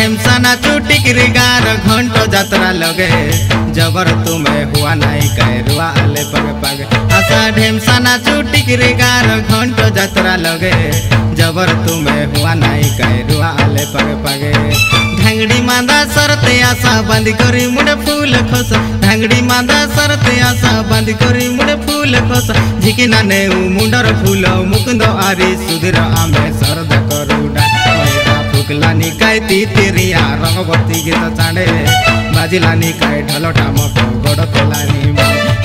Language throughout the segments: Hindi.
ढेमसा नाचू टिकरी गार घंटो जात्रा लगे जबर तुम्हें हुआ नहीं कहरुआ आले पग पग आशा ढेमसा नाचू टिकरी गार घंटो जात्रा लगे जबर तुम्हें हुआ नहीं कहरुआ आले पग पगे ढंगड़ी मांदा सरते आशा बंद करी मुड़े फूल खोस ढंगड़ी मांदा सरते आशा बंद करी मुड़े फूल खोस झिकिना ने मुंडर फूल मुकुंद आरी सुधीर आमे सरद करूडा फुकलानी काय तिरिया रंगवती गीत चांडे बाजिलानी काय ढलोटा मको गोड़ तोलानी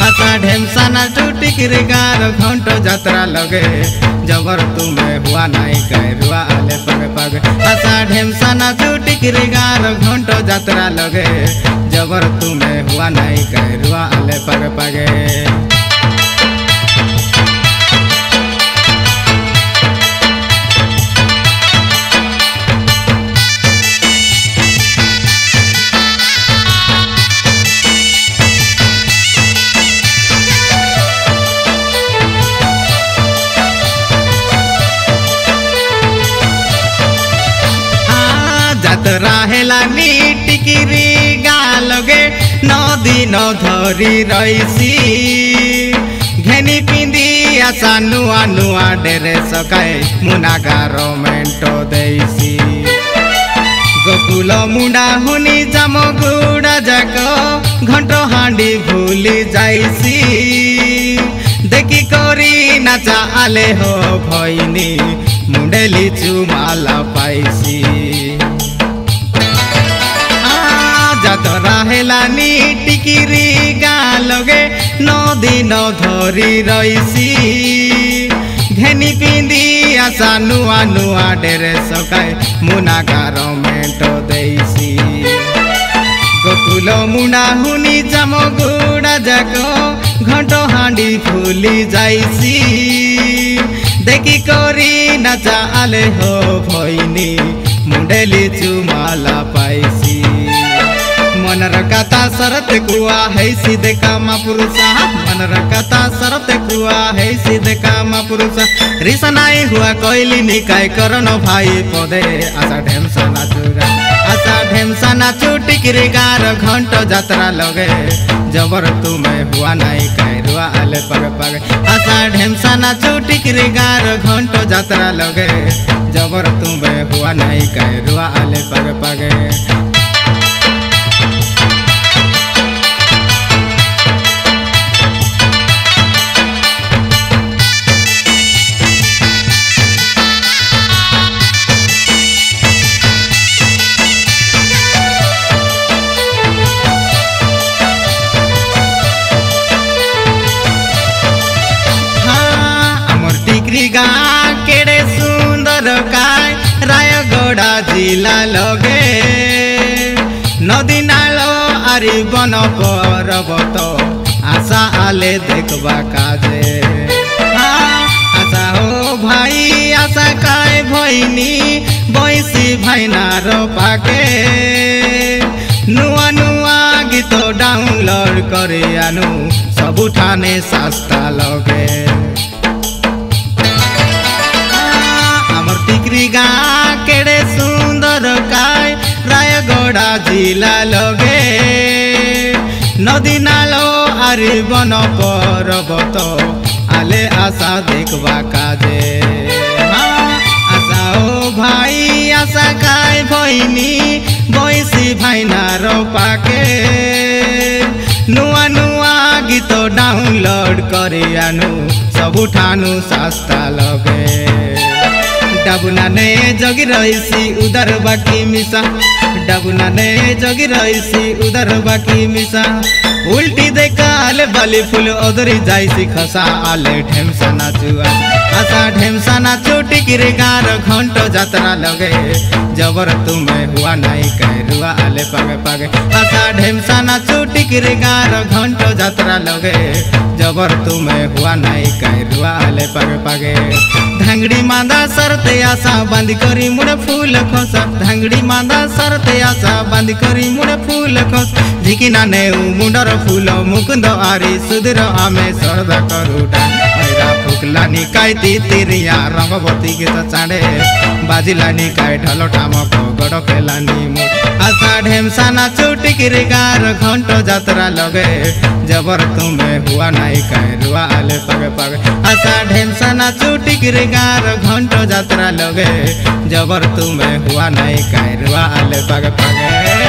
आशा ढेमसा नाचू टिकरी गार घंटो जात्रा लगे जबर तुम्हें हुआ नहीं कहरुआ आले पग पग आशा ढेमसा नाचू टिकरी गार घंटो जात्रा लगे जबर तुम्हें हुआ नहीं कहरुआ आले पग पगे राहेला नी टिकिरी गालगे नदी न धरी रईसी घेनी पिंदी आशा नुआ नुआ डेरे सकाए मुनागार मेंटो देसी गोकुल मुंडा हुनी जाम गुड़ा जाक घंटो हांडी भूली जाइसी देखी करी नाचा आले हो भईनी मुंडेली चुमाला पाइसी राहेला नी टिकिरी गालगे नदी न धरी रईसी घेनी पिंदी आशा नुआ नुआ डेरे सकाए मुनागार मेंटो देसी गोकुल मुंडा हुनी जाम गुड़ा जाक घंटो हांडी फूली जाइसी देखी करी नाचा आले हो भईनी मुंडेली चुमाला पाइसी मनर कथा सरत कुआ है सीधे कामा पुरुषा मनर कथा सरत कुआ है सीधे कामा पुरुषा रिसनाई हुआ कोयली निकाय करनो भाई पदे आशा ढेमसा नाचूरा आशा ढेमसा नाचू टिकरी गार घंटो जात्रा लगे जबर तुम्हें हुआ नहीं कहरुआ आले पग पग आशा ढेमसा नाचू टिकरी गार घंटो जात्रा लगे जबर तुम्हें हुआ नहीं कहरुआ आले पग पगे केड़े सुंदर काय रायगढ़ा जिला लगे नदी नालो आरी बन पर्वत आशा आले देखबा काजे आशा हो भाई आशा काय भईनी बैसी भाईनार पाके नुआ नुआ गीत डाउनलोड करे आनु सबु ठाने सस्ता लगे टिकरी गा केड़े सुंदर काय रायगढ़ा जिला लगे नदी नालो आरी बन पर्वत आले आशा देखबा काजे आशा ओ भाई आशा काय भईनी बैसी भाईनार पाके नुआ नुआ गीत डाउनलोड करे आनु सबु ठानु सस्ता लगे डाबुना ने जगी रईसी उधर बाकी मिसा डाबुना ने जगी रईसी उधर बाकी मिसा उल्टी देखा आले बाली फूल ओदरी जाइसी खसा आले ढेमसा नाचुआ आशा ढेमसा नाचू टिकरी गार घंटो जात्रा लगे जबर तुम्हें हुआ नहीं कहरुआ आले पगे पगे आशा ढेमसा नाचू टिकरी गार घंटो जात्रा लगे जबर तुम्हें हुआ नहीं कहरुआ आले पगे पगे ढंगड़ी मांदा सरते आशा बंद करी मुड़े फूल खोस ढंगड़ी मांदा सरते आशा बंद करी मुड़े फूल खोस झिकिना ने मुंडर फूल मुकुंद आरी सुधीर आमे सरदा करूटा ढुकलानी काय तिरिया रंगवती गीत चाँडे बाजिलानी काय ढल ठामक गड़ खेलानी मुड आशा ढेमसा नाचू टिकिरी गार घंटो जात्रा लगे जबर तुम्हें हुआ नहीं काय रुआ आले पगे पगे आशा ढेमसा नाचू टिकिरी गार घंटो जात्रा लगे जबर तुम्हें हुआ नहीं काय रुआ आले पगे पगे।